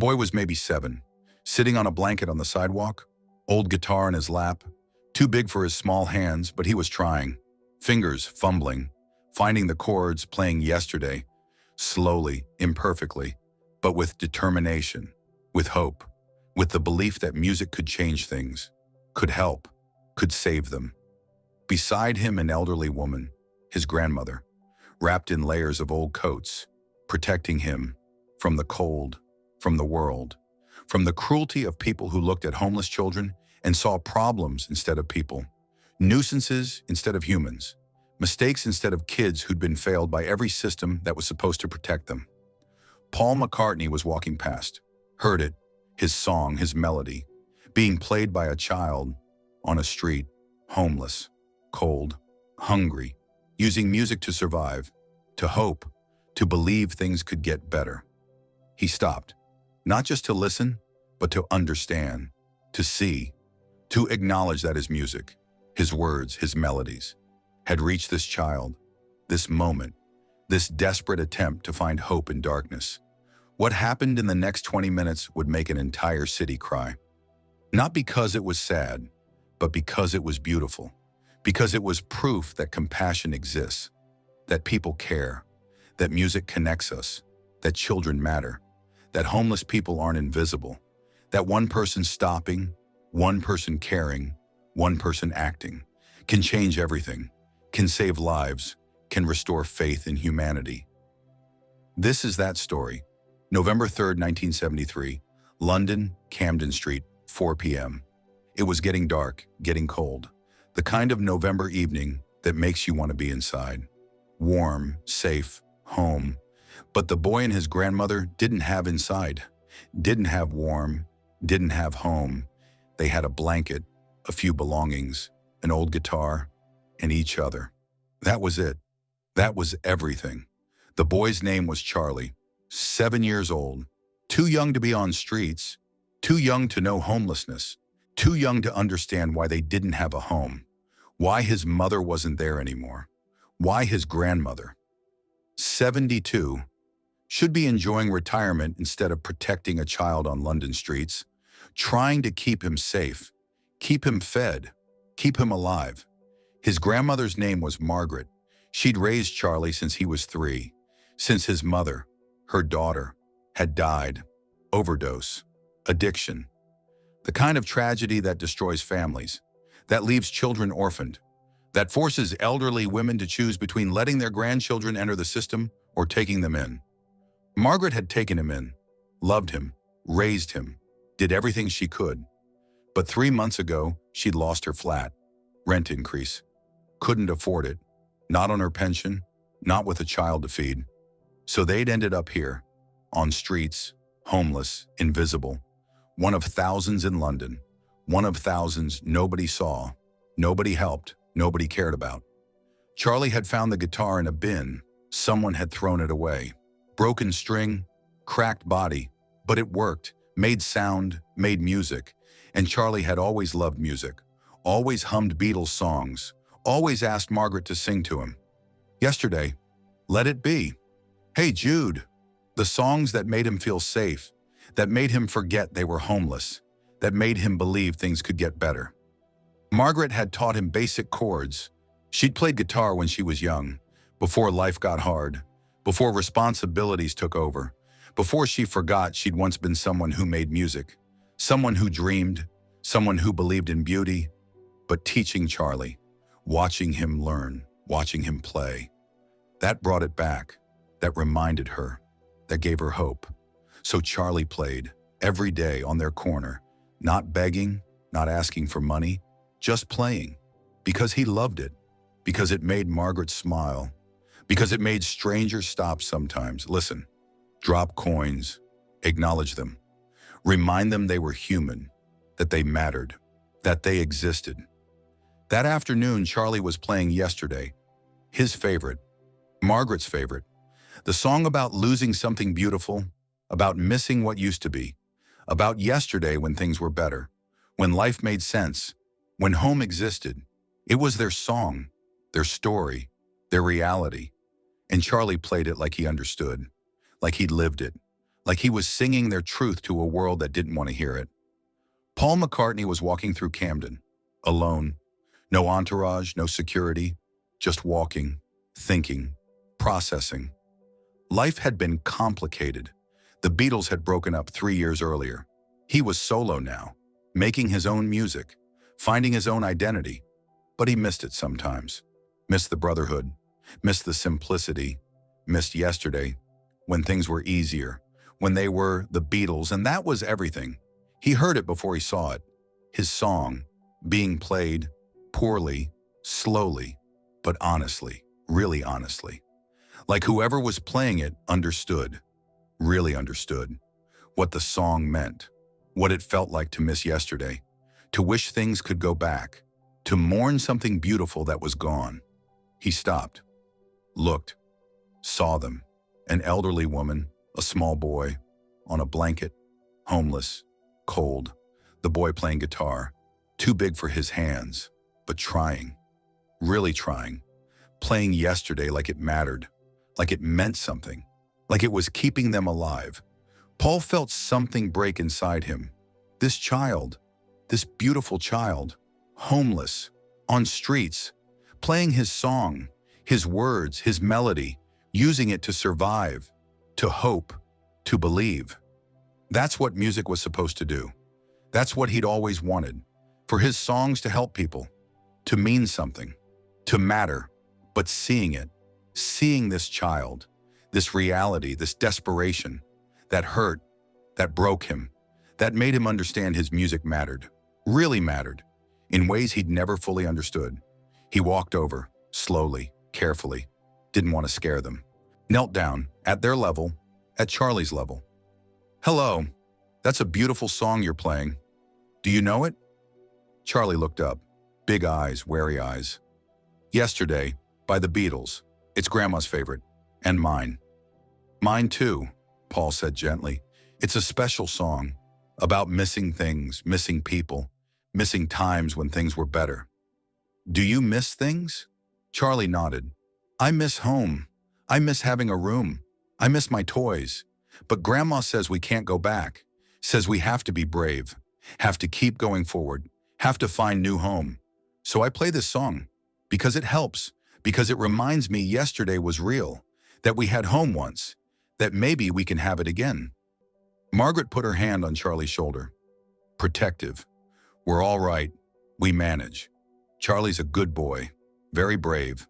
boy was maybe 7, sitting on a blanket on the sidewalk, old guitar in his lap, too big for his small hands, but he was trying, fingers fumbling, finding the chords, playing yesterday, slowly, imperfectly, but with determination, with hope, with the belief that music could change things, could help, could save them. Beside him, an elderly woman, his grandmother, wrapped in layers of old coats, protecting him from the cold, from the world, from the cruelty of people who looked at homeless children and saw problems instead of people, nuisances instead of humans, mistakes instead of kids who'd been failed by every system that was supposed to protect them. Paul McCartney was walking past, heard it, his song, his melody, being played by a child on a street, homeless, cold, hungry, using music to survive, to hope, to believe things could get better. He stopped, not just to listen, but to understand, to see, to acknowledge that his music, his words, his melodies, had reached this child, this moment, this desperate attempt to find hope in darkness. What happened in the next 20 minutes would make an entire city cry. Not because it was sad, but because it was beautiful, because it was proof that compassion exists, that people care, that music connects us, that children matter, that homeless people aren't invisible, that one person stopping, one person caring, one person acting, can change everything, can save lives, can restore faith in humanity. This is that story. November 3rd, 1973, London, Camden Street, 4 p.m. It was getting dark, getting cold. The kind of November evening that makes you want to be inside. Warm, safe, home. But the boy and his grandmother didn't have inside, didn't have warm, didn't have home. They had a blanket, a few belongings, an old guitar, and each other. That was it. That was everything. The boy's name was Charlie, 7 years old, too young to be on streets, too young to know homelessness, too young to understand why they didn't have a home, why his mother wasn't there anymore, why his grandmother, 72, should be enjoying retirement instead of protecting a child on London streets, trying to keep him safe, keep him fed, keep him alive. His grandmother's name was Margaret. She'd raised Charlie since he was 3, since his mother, her daughter, had died. Overdose, addiction, the kind of tragedy that destroys families, that leaves children orphaned, that forces elderly women to choose between letting their grandchildren enter the system or taking them in. Margaret had taken him in, loved him, raised him, did everything she could. But 3 months ago, she'd lost her flat, rent increase, couldn't afford it, not on her pension, not with a child to feed. So they'd ended up here, on streets, homeless, invisible, one of thousands in London, one of thousands nobody saw, nobody helped, nobody cared about. Charlie had found the guitar in a bin. Someone had thrown it away. Broken string, cracked body, but it worked, made sound, made music. And Charlie had always loved music, always hummed Beatles songs, always asked Margaret to sing to him. Yesterday, Let It Be, Hey Jude, the songs that made him feel safe, that made him forget they were homeless, that made him believe things could get better. Margaret had taught him basic chords. She'd played guitar when she was young, before life got hard, before responsibilities took over, before she forgot she'd once been someone who made music, someone who dreamed, someone who believed in beauty. But teaching Charlie, watching him learn, watching him play, that brought it back, that reminded her, that gave her hope. So Charlie played, every day on their corner, not begging, not asking for money, just playing, because he loved it, because it made Margaret smile, because it made strangers stop sometimes, listen, drop coins, acknowledge them, remind them they were human, that they mattered, that they existed. That afternoon, Charlie was playing Yesterday, his favorite, Margaret's favorite, the song about losing something beautiful, about missing what used to be, about yesterday when things were better, when life made sense, when home existed. It was their song, their story, their reality. And Charlie played it like he understood, like he'd lived it, like he was singing their truth to a world that didn't want to hear it. Paul McCartney was walking through Camden, alone. No entourage, no security, just walking, thinking, processing. Life had been complicated. The Beatles had broken up 3 years earlier. He was solo now, making his own music, finding his own identity. But he missed it sometimes. Missed the brotherhood, missed the simplicity, missed yesterday, when things were easier, when they were the Beatles, and that was everything. He heard it before he saw it. His song, being played, poorly, slowly, but honestly, really honestly. Like whoever was playing it understood, really understood, what the song meant, what it felt like to miss yesterday, to wish things could go back, to mourn something beautiful that was gone. He stopped, looked, saw them, an elderly woman, a small boy, on a blanket, homeless, cold, the boy playing guitar, too big for his hands, but trying, really trying, playing yesterday like it mattered, like it meant something, like it was keeping them alive. Paul felt something break inside him. This child, this beautiful child, homeless, on streets, playing his song, his words, his melody, using it to survive, to hope, to believe. That's what music was supposed to do. That's what he'd always wanted, for his songs to help people, to mean something, to matter, but seeing it, seeing this child, this reality, this desperation, that hurt, that broke him, that made him understand his music mattered, really mattered, in ways he'd never fully understood. He walked over, slowly, carefully, didn't want to scare them, knelt down, at their level, at Charlie's level. "Hello, that's a beautiful song you're playing. Do you know it?" Charlie looked up, big eyes, wary eyes. "Yesterday, by the Beatles. It's Grandma's favorite, and mine." "Mine too," Paul said gently. "It's a special song, about missing things, missing people, missing times when things were better." "Do you miss things?" Charlie nodded. "I miss home. I miss having a room. I miss my toys. But Grandma says we can't go back, says we have to be brave, have to keep going forward, have to find new home. So I play this song, because it helps, because it reminds me yesterday was real, that we had home once, that maybe we can have it again." Margaret put her hand on Charlie's shoulder. Protective. "We're all right. We manage. Charlie's a good boy, very brave,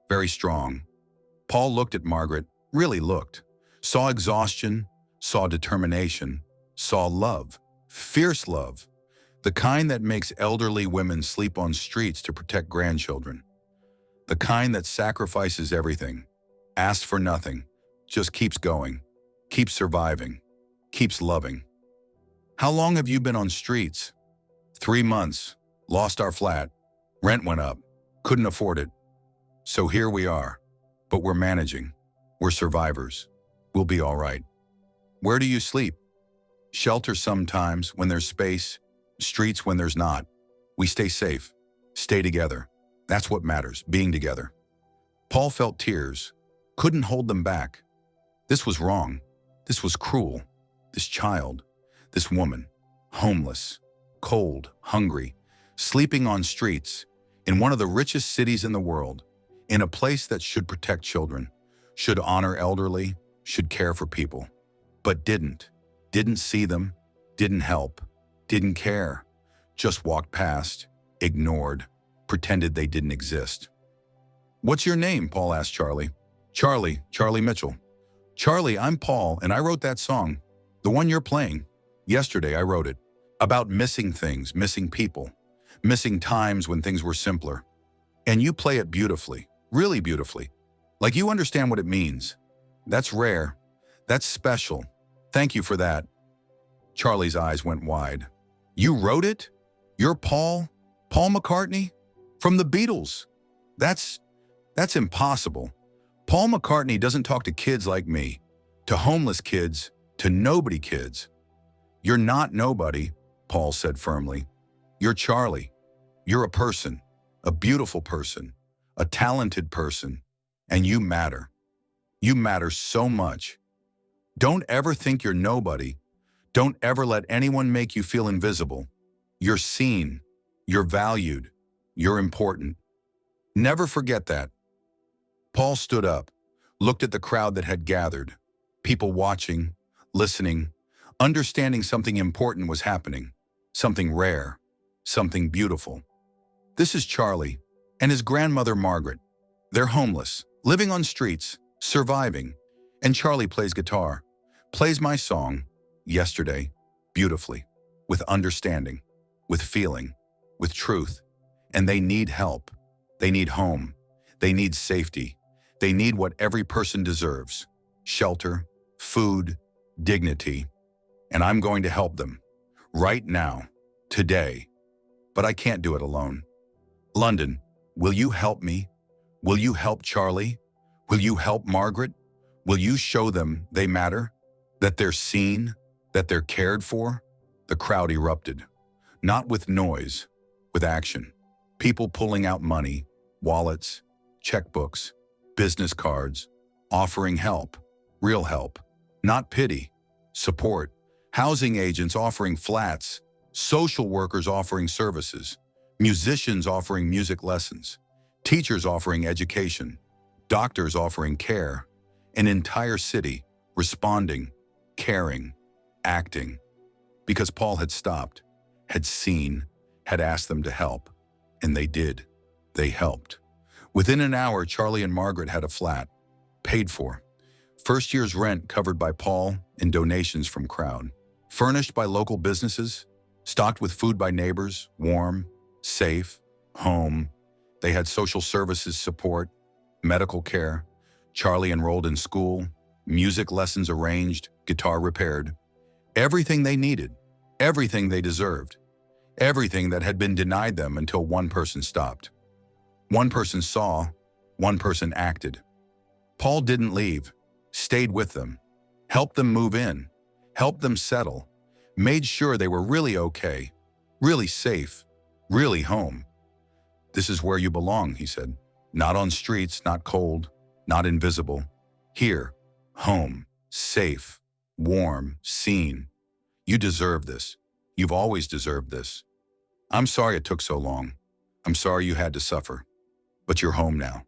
very strong." Paul looked at Margaret, really looked, saw exhaustion, saw determination, saw love, fierce love, the kind that makes elderly women sleep on streets to protect grandchildren, the kind that sacrifices everything, asks for nothing, just keeps going, keeps surviving, keeps loving. "How long have you been on streets?" 3 months, lost our flat, rent went up, couldn't afford it. So here we are, but we're managing, we're survivors, we'll be all right. "Where do you sleep?" "Shelter sometimes when there's space, streets when there's not. We stay safe, stay together. That's what matters, being together." Paul felt tears, couldn't hold them back. This was wrong, this was cruel. This child, this woman, homeless, cold, hungry, sleeping on streets, in one of the richest cities in the world, in a place that should protect children, should honor elderly, should care for people, but didn't see them, didn't help, didn't care, just walked past, ignored, pretended they didn't exist. "What's your name?" Paul asked Charlie. Charlie Mitchell." "Charlie, I'm Paul, and I wrote that song, the one you're playing. Yesterday I wrote it, about missing things, missing people, missing times when things were simpler. And you play it beautifully, really beautifully, like you understand what it means. That's rare, that's special. Thank you for that." Charlie's eyes went wide. "You wrote it? You're Paul? Paul McCartney? From the Beatles? That's impossible. Paul McCartney doesn't talk to kids like me, to homeless kids, to nobody kids." "You're not nobody," Paul said firmly. "You're Charlie. You're a person, a beautiful person, a talented person, and you matter. You matter so much." Don't ever think you're nobody. Don't ever let anyone make you feel invisible. You're seen. You're valued. You're important. Never forget that. Paul stood up, looked at the crowd that had gathered, people watching, listening, understanding something important was happening, something rare, something beautiful. This is Charlie and his grandmother Margaret. They're homeless, living on streets, surviving, and Charlie plays guitar, plays my song, Yesterday, beautifully, with understanding, with feeling, with truth. And they need help. They need home. They need safety. They need what every person deserves: shelter, food, dignity. And I'm going to help them, right now, today. But I can't do it alone. London, will you help me? Will you help Charlie? Will you help Margaret? Will you show them they matter? That they're seen? That they're cared for? The crowd erupted, not with noise, with action. People pulling out money, wallets, checkbooks, business cards, offering help, real help, not pity, support. Housing agents offering flats, social workers offering services, musicians offering music lessons, teachers offering education, doctors offering care, an entire city responding, caring, acting, because Paul had stopped, had seen, had asked them to help, and they did. They helped. Within an hour, Charlie and Margaret had a flat, paid for. First year's rent covered by Paul and donations from crowd. Furnished by local businesses, stocked with food by neighbors, warm, safe, home. They had social services support, medical care. Charlie enrolled in school, music lessons arranged, guitar repaired. Everything they needed, everything they deserved, everything that had been denied them until one person stopped. One person saw, one person acted. Paul didn't leave, stayed with them, helped them move in, helped them settle, made sure they were really okay, really safe, really home. This is where you belong, he said. Not on streets, not cold, not invisible. Here, home, safe, warm, seen. You deserve this. You've always deserved this. I'm sorry it took so long. I'm sorry you had to suffer. But you're home now.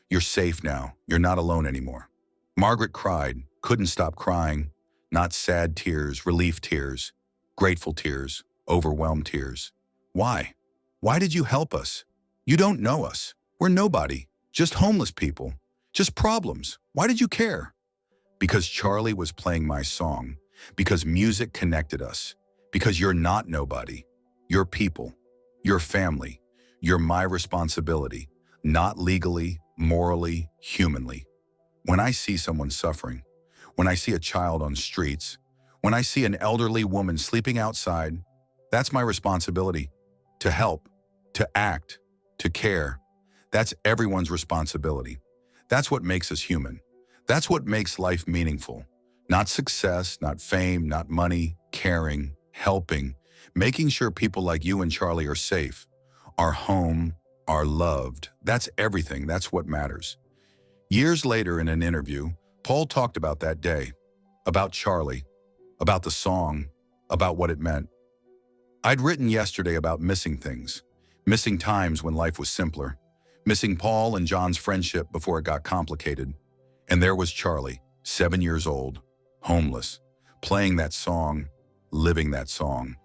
You're safe now. You're not alone anymore. Margaret cried, couldn't stop crying. Not sad tears, relief tears, grateful tears, overwhelmed tears. Why? Why did you help us? You don't know us. We're nobody. Just homeless people. Just problems. Why did you care? Because Charlie was playing my song. Because music connected us. Because you're not nobody. You're people. You're family. You're my responsibility. Not legally, morally, humanly. When I see someone suffering, when I see a child on streets, when I see an elderly woman sleeping outside, that's my responsibility. To help, to act, to care. That's everyone's responsibility. That's what makes us human. That's what makes life meaningful. Not success, not fame, not money, caring, helping, making sure people like you and Charlie are safe, are home, are loved. That's everything. That's what matters. Years later in an interview, Paul talked about that day, about Charlie, about the song, about what it meant. I'd written yesterday about missing things, missing times when life was simpler, missing Paul and John's friendship before it got complicated. And there was Charlie, 7 years old, homeless, playing that song, living that song,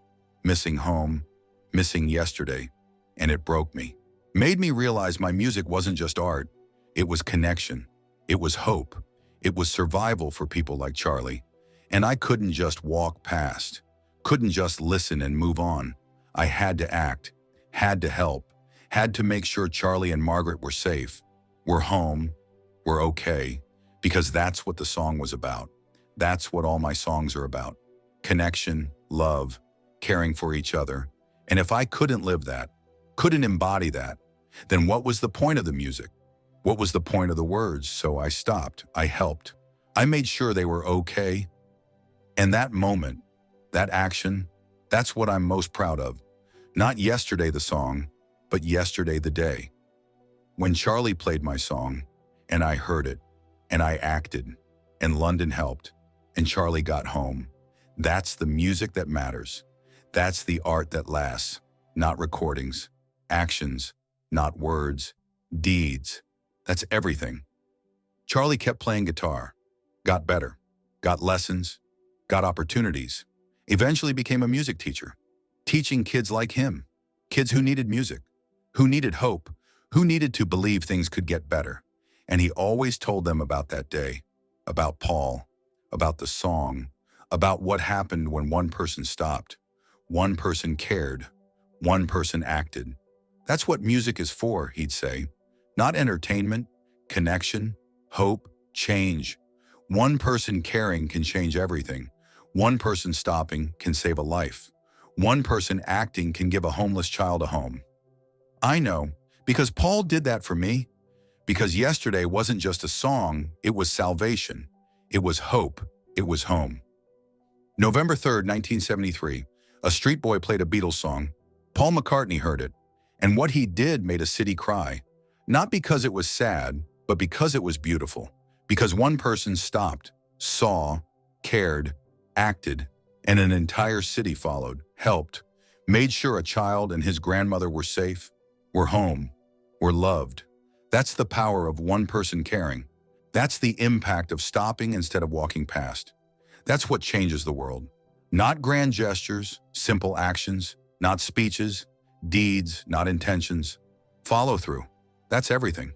missing home, missing yesterday, and it broke me. Made me realize my music wasn't just art, it was connection, it was hope, it was survival for people like Charlie. And I couldn't just walk past, couldn't just listen and move on. I had to act, had to help, had to make sure Charlie and Margaret were safe, were home, were okay, because that's what the song was about. That's what all my songs are about. Connection, love, caring for each other. And if I couldn't live that, couldn't embody that, then what was the point of the music? What was the point of the words? So I stopped, I helped. I made sure they were okay. And that moment, that action, that's what I'm most proud of. Not yesterday the song, but yesterday the day. When Charlie played my song, and I heard it, and I acted, and London helped, and Charlie got home. That's the music that matters. That's the art that lasts, not recordings, actions, not words, deeds. That's everything. Charlie kept playing guitar, got better, got lessons, got opportunities, eventually became a music teacher, teaching kids like him, kids who needed music, who needed hope, who needed to believe things could get better. And he always told them about that day, about Paul, about the song, about what happened when one person stopped, one person cared, one person acted. That's what music is for, he'd say. Not entertainment, connection, hope, change. One person caring can change everything. One person stopping can save a life. One person acting can give a homeless child a home. I know, because Paul did that for me. Because yesterday wasn't just a song, it was salvation. It was hope. It was home. November 3rd, 1973, a street boy played a Beatles song. Paul McCartney heard it, and what he did made a city cry. Not because it was sad, but because it was beautiful. Because one person stopped, saw, cared, acted, and an entire city followed, helped, made sure a child and his grandmother were safe, were home, were loved. That's the power of one person caring. That's the impact of stopping instead of walking past. That's what changes the world. Not grand gestures, simple actions, not speeches, deeds, not intentions. Follow through. That's everything.